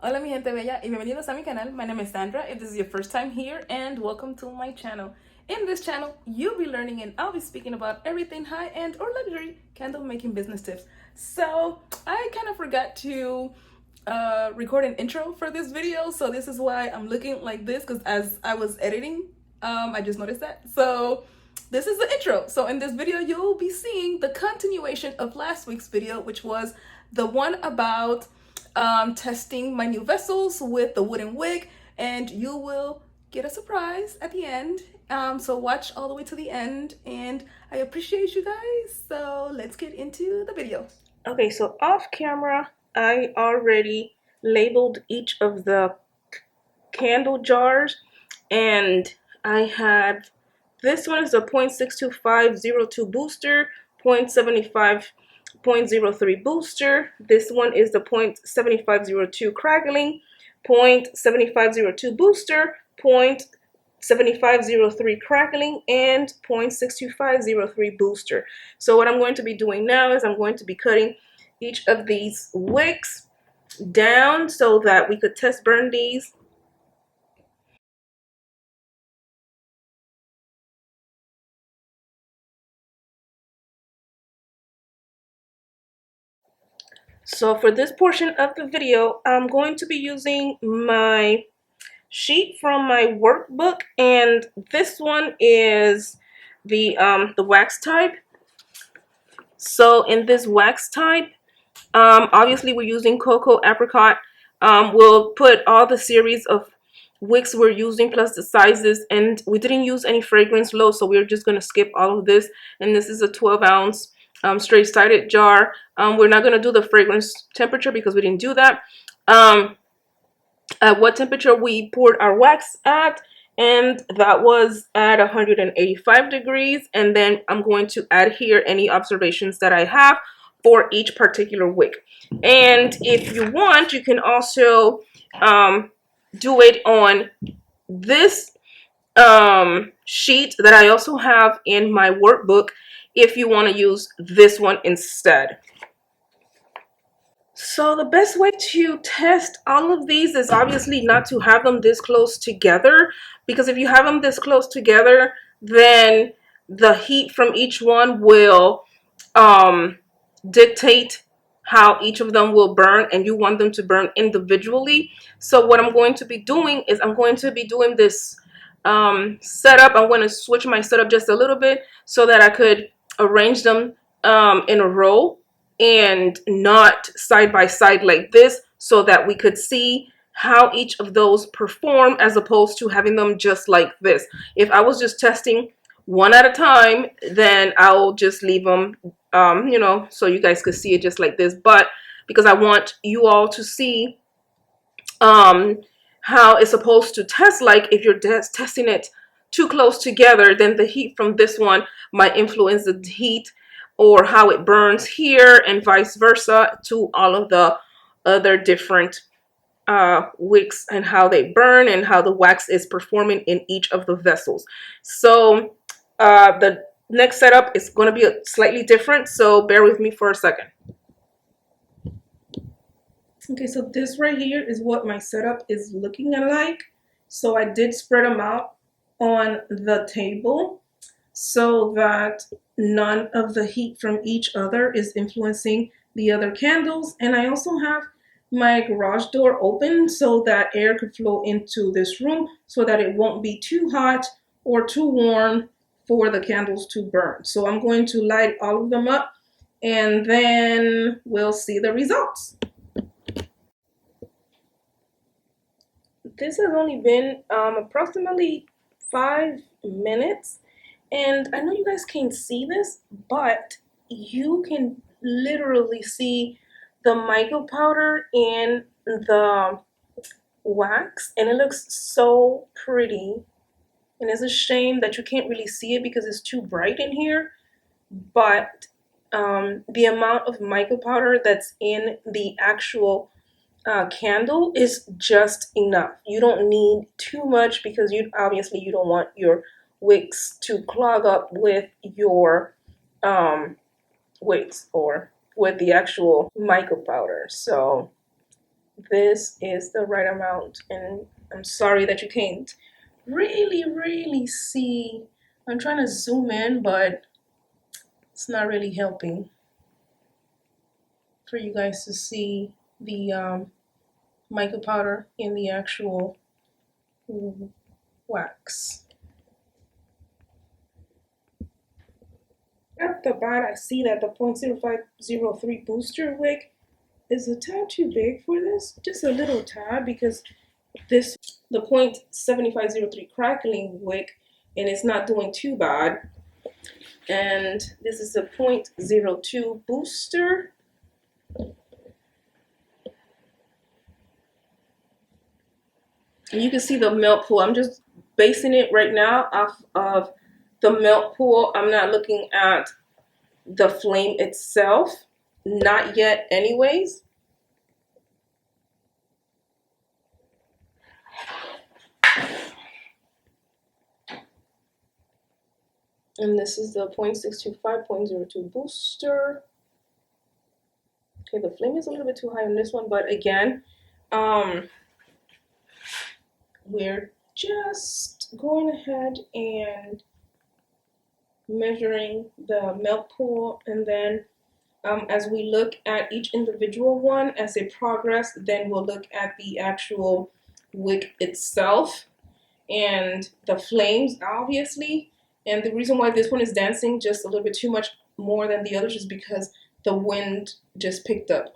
Hola mi gente bella y bienvenidos a mi canal. My name is Sandra if this is your first time here, and welcome to my channel. In this channel, you'll be learning and I'll be speaking about everything high-end or luxury candle making business tips. So I kind of forgot to record an intro for this video, so this is why I'm looking like this, because as I was editing, I just noticed that. So this is the intro. So in this video, you'll be seeing the continuation of last week's video, which was the one about testing my new vessels with the wooden wig, and you will get a surprise at the end. So watch all the way to the end, and I appreciate you guys. So let's get into the video. Okay, so off camera, I already labeled each of the candle jars, and I have this one is a 0.62502 booster, 0.75.03 booster. This one is the 0.7502 crackling, 0.7502 booster, 0.7503 crackling, and 0.62503 booster. So what I'm going to be doing now is I'm going to be cutting each of these wicks down so that we could test burn these. So for this portion of the video, I'm going to be using my sheet from my workbook, and this one is the wax type. So in this wax type, obviously we're using cocoa apricot. We'll put all the series of wicks we're using plus the sizes, and we didn't use any fragrance low, so we're just going to skip all of this. And this is a 12-ounce straight-sided jar. We're not going to do the fragrance temperature because we didn't do that. At what temperature we poured our wax at, and that was at 185 degrees. And then I'm going to add here any observations that I have for each particular wick. And if you want, you can also do it on this sheet that I also have in my workbook if you want to use this one instead. So the best way to test all of these is obviously not to have them this close together, because if you have them this close together, then the heat from each one will dictate how each of them will burn, and you want them to burn individually. So what I'm going to be doing is I'm going to be doing this setup. I'm going to switch my setup just a little bit so that I could arrange them in a row and not side by side like this, so that we could see how each of those perform, as opposed to having them just like this. If I was just testing one at a time, then I'll just leave them you know, so you guys could see it just like this. But because I want you all to see how it's supposed to test, like if you're testing it too close together, then the heat from this one might influence the heat or how it burns here, and vice versa to all of the other different wicks and how they burn and how the wax is performing in each of the vessels. So the next setup is going to be slightly different, so bear with me for a second. Okay, so this right here is what my setup is looking like. So I did spread them out on the table so that none of the heat from each other is influencing the other candles. And I also have my garage door open so that air could flow into this room so that it won't be too hot or too warm for the candles to burn. So I'm going to light all of them up, and then we'll see the results. This has only been approximately 5 minutes, and I know you guys can't see this, but you can literally see the mica powder in the wax, and it looks so pretty. And it's a shame that you can't really see it because it's too bright in here, but the amount of mica powder that's in the actual candle is just enough. You don't need too much because you don't want your wicks to clog up with your wicks or with the actual mica powder. So this is the right amount, and I'm sorry that you can't really see. I'm trying to zoom in, but it's not really helping for you guys to see the mica powder in the actual wax. At the bottom, I see that the 0.0503 booster wick is a tad too big for this, just a little tad, because this the 0.7503 crackling wick, and it's not doing too bad. And this is a 0.02 booster. And you can see the melt pool. I'm just basing it right now off of the melt pool. I'm not looking at the flame itself, not yet anyways. And this is the 0.625, 0.02 booster. Okay, the flame is a little bit too high on this one, but again, we're just going ahead and measuring the melt pool, and then as we look at each individual one as they progress, then we'll look at the actual wick itself and the flames, obviously. And the reason why this one is dancing just a little bit too much more than the others is because the wind just picked up.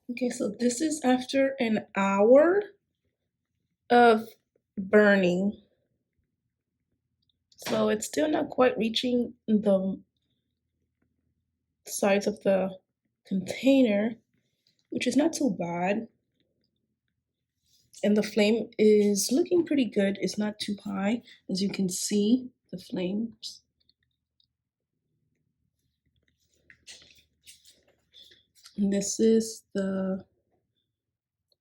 Okay, so this is after an hour of burning. So it's still not quite reaching the size of the container, which is not too bad. And the flame is looking pretty good. It's not too high, as you can see the flames. And this is the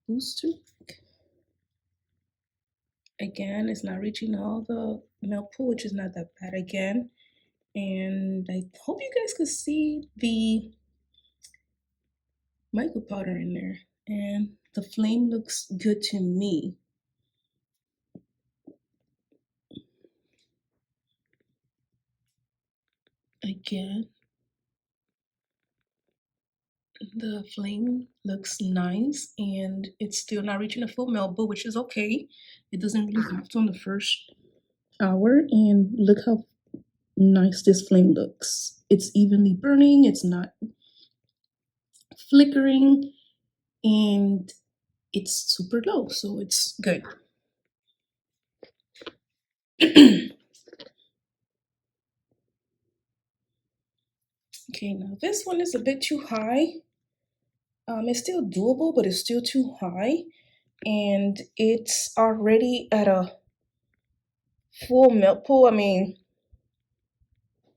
booster. Again, it's not reaching all the melt pool, which is not that bad again. And I hope you guys could see the mica powder in there. And the flame looks good to me. Again, the flame looks nice, and it's still not reaching a full melt, but which is okay. It doesn't really have to on the first hour. And look how nice this flame looks. It's evenly burning, it's not flickering, and it's super low, so it's good. Okay, now this one is a bit too high. It's still doable, but it's still too high, and it's already at a full melt pool. I mean,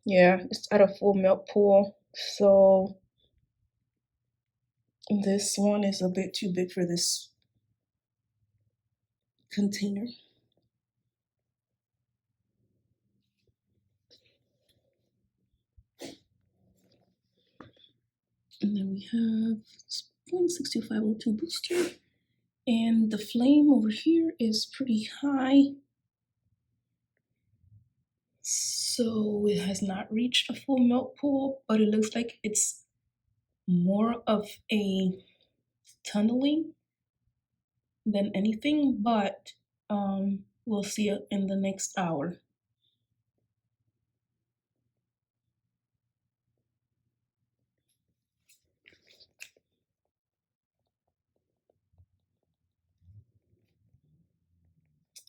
yeah, it's at a full melt pool, so this one is a bit too big for this container. And then we have 0.62502 booster, and the flame over here is pretty high, so it has not reached a full melt pool, but it looks like it's more of a tunneling than anything, but we'll see it in the next hour.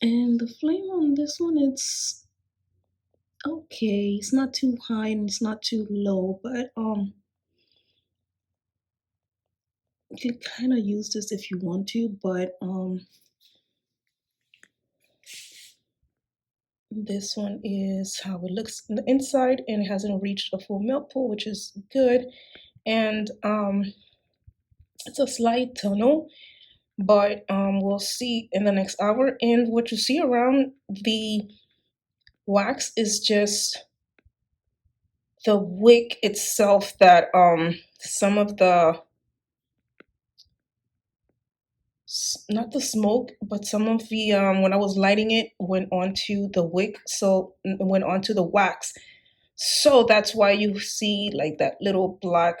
And the flame on this one, it's okay. It's not too high and it's not too low, but you can kind of use this if you want to, but this one is how it looks on the inside, and it hasn't reached a full melt pool, which is good. And it's a slight tunnel, but we'll see in the next hour. And what you see around the wax is just the wick itself, that some of the not the smoke, but some of the when I was lighting it went onto the wick, so it went onto the wax. So that's why you see like that little black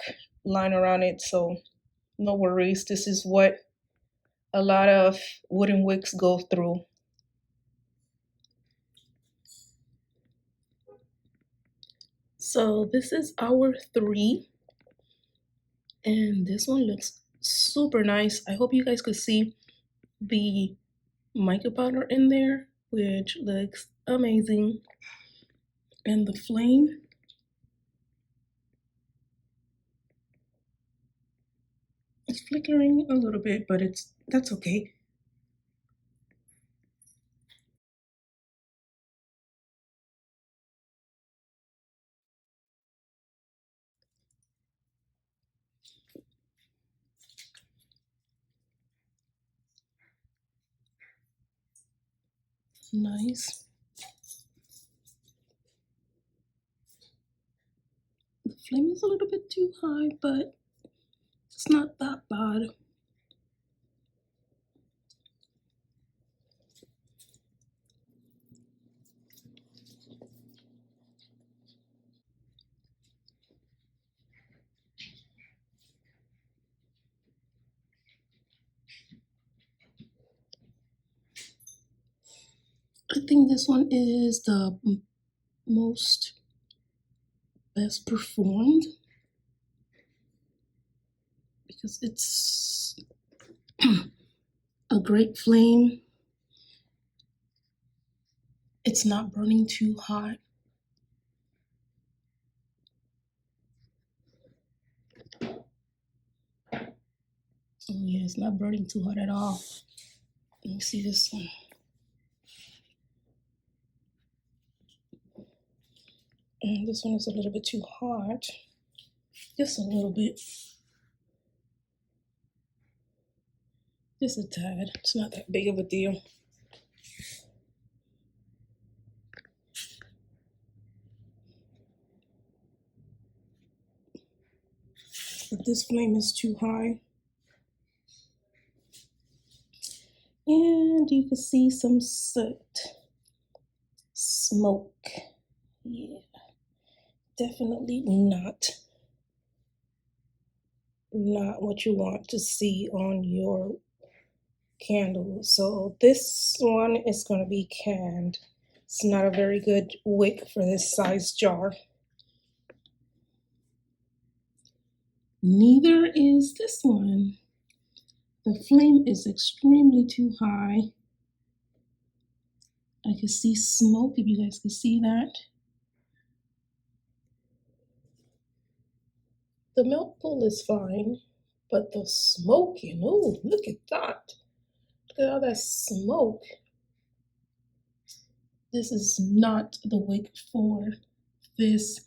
line around it. So no worries. This is what a lot of wooden wicks go through. So this is hour 3, and this one looks super nice. I hope you guys could see the mica powder in there, which looks amazing. And the flame, it's flickering a little bit, but that's okay. Nice. The flame is a little bit too high, but it's not that bad. I think this one is the most best performed because it's a great flame. It's not burning too hot. Oh yeah, it's not burning too hot at all. Let me see this one. And this one is a little bit too hot. Just a little bit. Just a tad. It's not that big of a deal. But this flame is too high. And you can see some soot. Smoke. Yeah. Definitely not what you want to see on your candle. So this one is going to be canned. It's not a very good wick for this size jar. Neither is this one. The flame is extremely too high. I can see smoke, if you guys can see that. The melt pool is fine, but the smoking, oh, look at that. Look at all that smoke. This is not the wick for this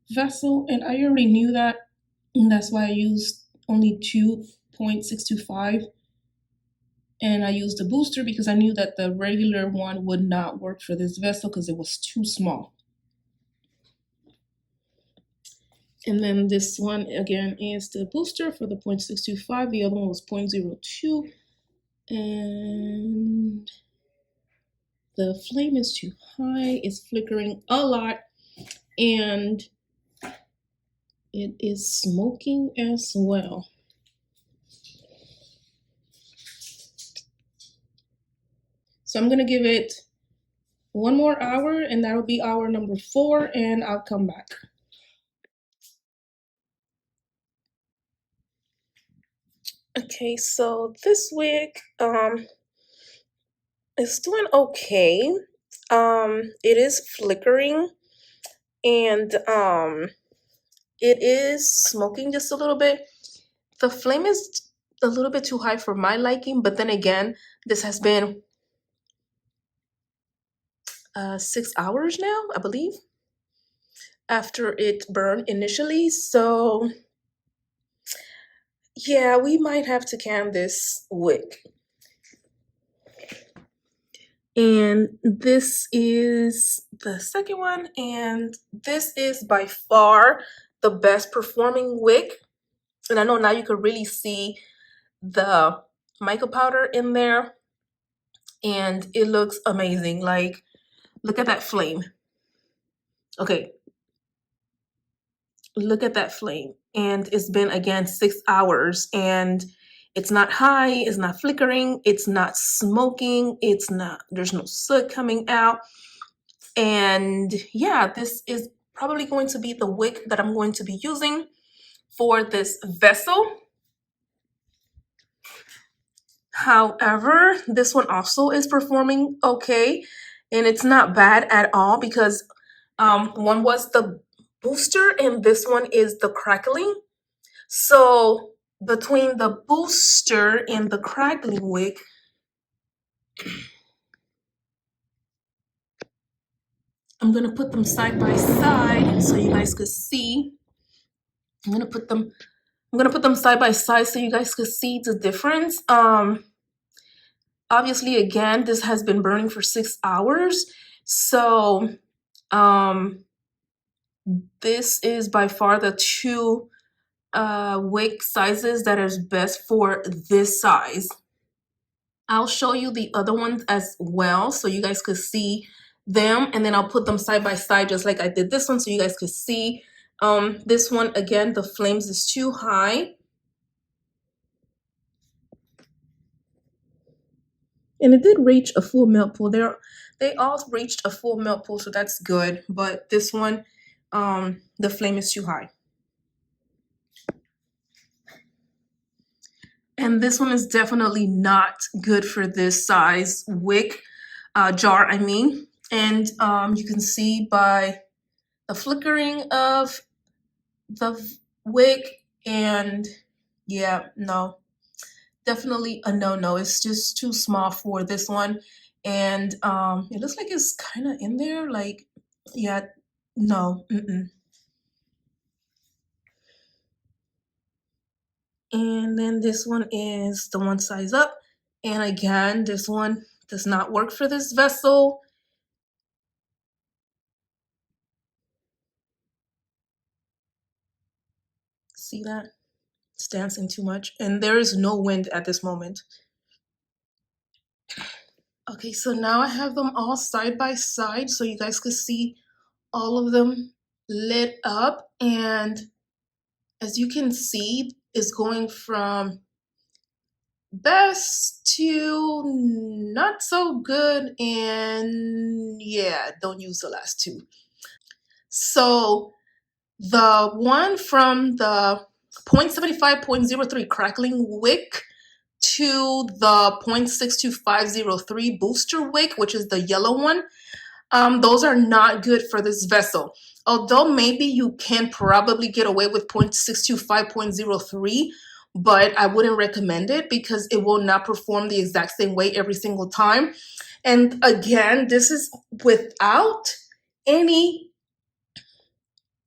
vessel, and I already knew that, and that's why I used only 2.625, and I used the booster because I knew that the regular one would not work for this vessel because it was too small. And then this one again is the booster for the 0.625. The other one was 0.02, and the flame is too high. It's flickering a lot, and it is smoking as well. So I'm gonna give it one more hour, and that'll be hour number 4, and I'll come back. Okay, so this wig is doing okay. It is flickering, and it is smoking just a little bit. The flame is a little bit too high for my liking, but then again, this has been 6 hours now, I believe, after it burned initially. So yeah, we might have to can this wick. And this is the second one, and this is by far the best performing wick. And I know now you can really see the mica powder in there, and it looks amazing. Like, look at that flame. Okay, look at that flame. And it's been, again, 6 hours, and it's not high, it's not flickering, it's not smoking, there's no soot coming out. And yeah, this is probably going to be the wick that I'm going to be using for this vessel. However, this one also is performing okay, and it's not bad at all, because one was the booster and this one is the crackling. So between the booster and the crackling wick, I'm gonna put them side by side so you guys could see. I'm gonna put them side by side so you guys could see the difference. Obviously, again, this has been burning for 6 hours. So this is by far the two wick sizes that is best for this size. I'll show you the other ones as well so you guys could see them, and then I'll put them side by side just like I did this one so you guys could see. This one, again, the flames is too high. And it did reach a full melt pool. They all reached a full melt pool, so that's good. But this one, the flame is too high. And this one is definitely not good for this size wick, jar, I mean. And you can see by the flickering of the wick, and yeah, no, definitely a no-no. It's just too small for this one. And it looks like it's kind of in there, like, yeah, no, And then this one is the one size up. And again, this one does not work for this vessel. See that? It's dancing too much. And there is no wind at this moment. Okay, so now I have them all side by side so you guys could see all of them lit up. And as you can see, it's going from best to not so good, and yeah, don't use the last two. So the one from the 0.75, 0.03 crackling wick to the 0.62503 booster wick, which is the yellow one, those are not good for this vessel. Although maybe you can probably get away with 0.625, 0.03, but I wouldn't recommend it because it will not perform the exact same way every single time. And again, this is without any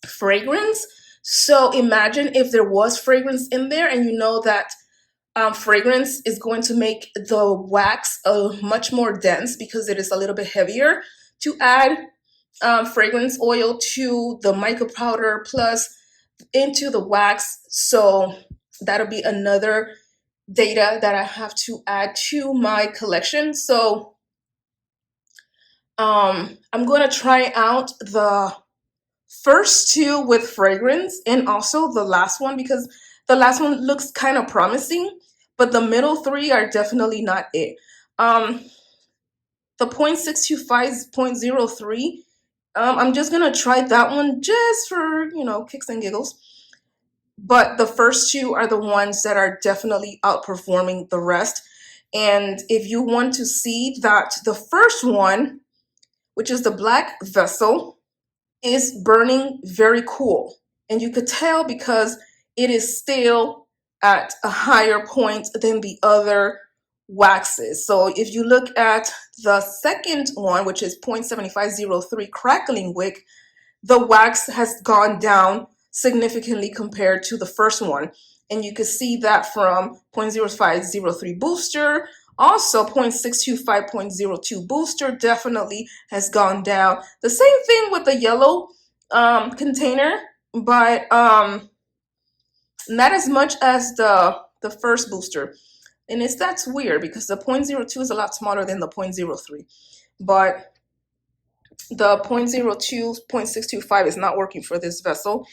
fragrance. So imagine if there was fragrance in there, and you know that fragrance is going to make the wax much more dense because it is a little bit heavier to add fragrance oil to the mica powder plus into the wax. So that'll be another data that I have to add to my collection. So I'm going to try out the first two with fragrance and also the last one, because the last one looks kind of promising, but the middle three are definitely not it. The 0.625, 0.03, I'm just going to try that one just for, kicks and giggles. But the first two are the ones that are definitely outperforming the rest. And if you want to see that the first one, which is the black vessel, is burning very cool. And you could tell because it is still at a higher point than the other waxes. So if you look at the second one, which is 0.7503 crackling wick, the wax has gone down significantly compared to the first one. And you can see that from 0.0503 booster. Also, 0.625, 0.02 booster definitely has gone down. The same thing with the yellow container, but not as much as the first booster. And that's weird because the 0.02 is a lot smaller than the 0.03. But the 0.02, 0.625 is not working for this vessel.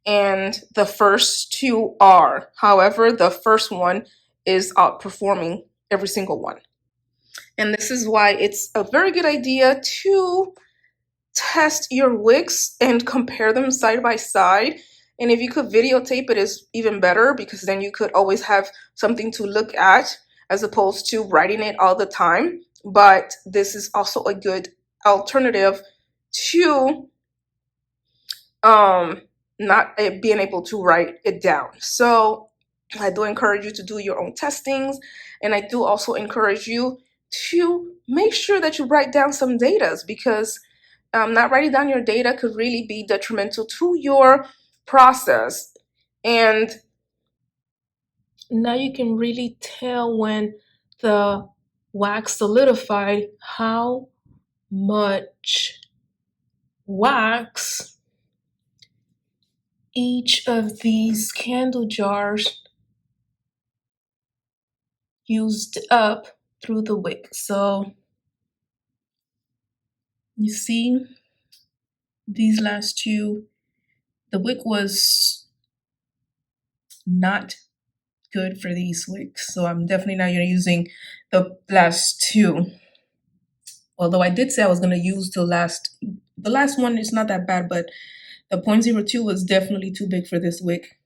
And the first two are. However, the first one is outperforming every single one. And this is why it's a very good idea to test your wicks and compare them side by side. And if you could videotape it is even better, because then you could always have something to look at as opposed to writing it all the time. But this is also a good alternative to not being able to write it down. So I do encourage you to do your own testings, and I do also encourage you to make sure that you write down some data, because not writing down your data could really be detrimental to your process. And now you can really tell when the wax solidified how much wax each of these candle jars used up through the wick. So you see these last two, the wick was not good for these wicks, so I'm definitely not using the last two. Although I did say I was going to use the last one is not that bad, but the 0.02 was definitely too big for this wick.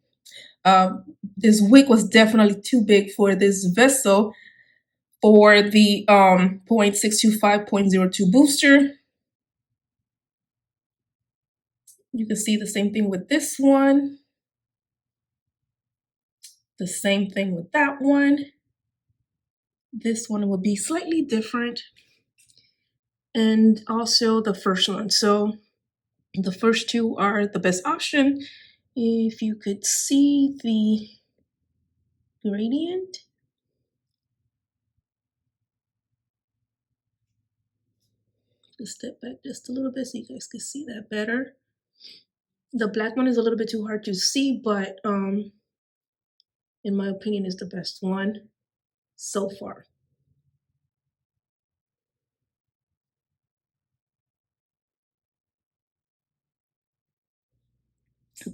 This wick was definitely too big for this vessel for the 0.625, 0.02 booster. You can see the same thing with this one. The same thing with that one. This one will be slightly different. And also the first one. So the first two are the best option. If you could see the gradient. Just step back just a little bit so you guys can see that better. The black one is a little bit too hard to see, but in my opinion is the best one so far.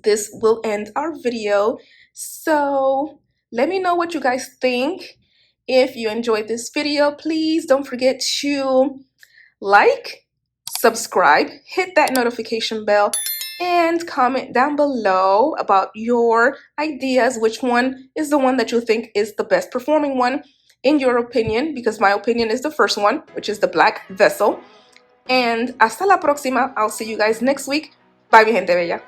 This will end our video. So let me know what you guys think. If you enjoyed this video, please don't forget to like, subscribe, hit that notification bell, and comment down below about your ideas. Which one is the one that you think is the best performing one in your opinion, because my opinion is the first one, which is the black vessel. And hasta la próxima. I'll see you guys next week. Bye, mi gente bella.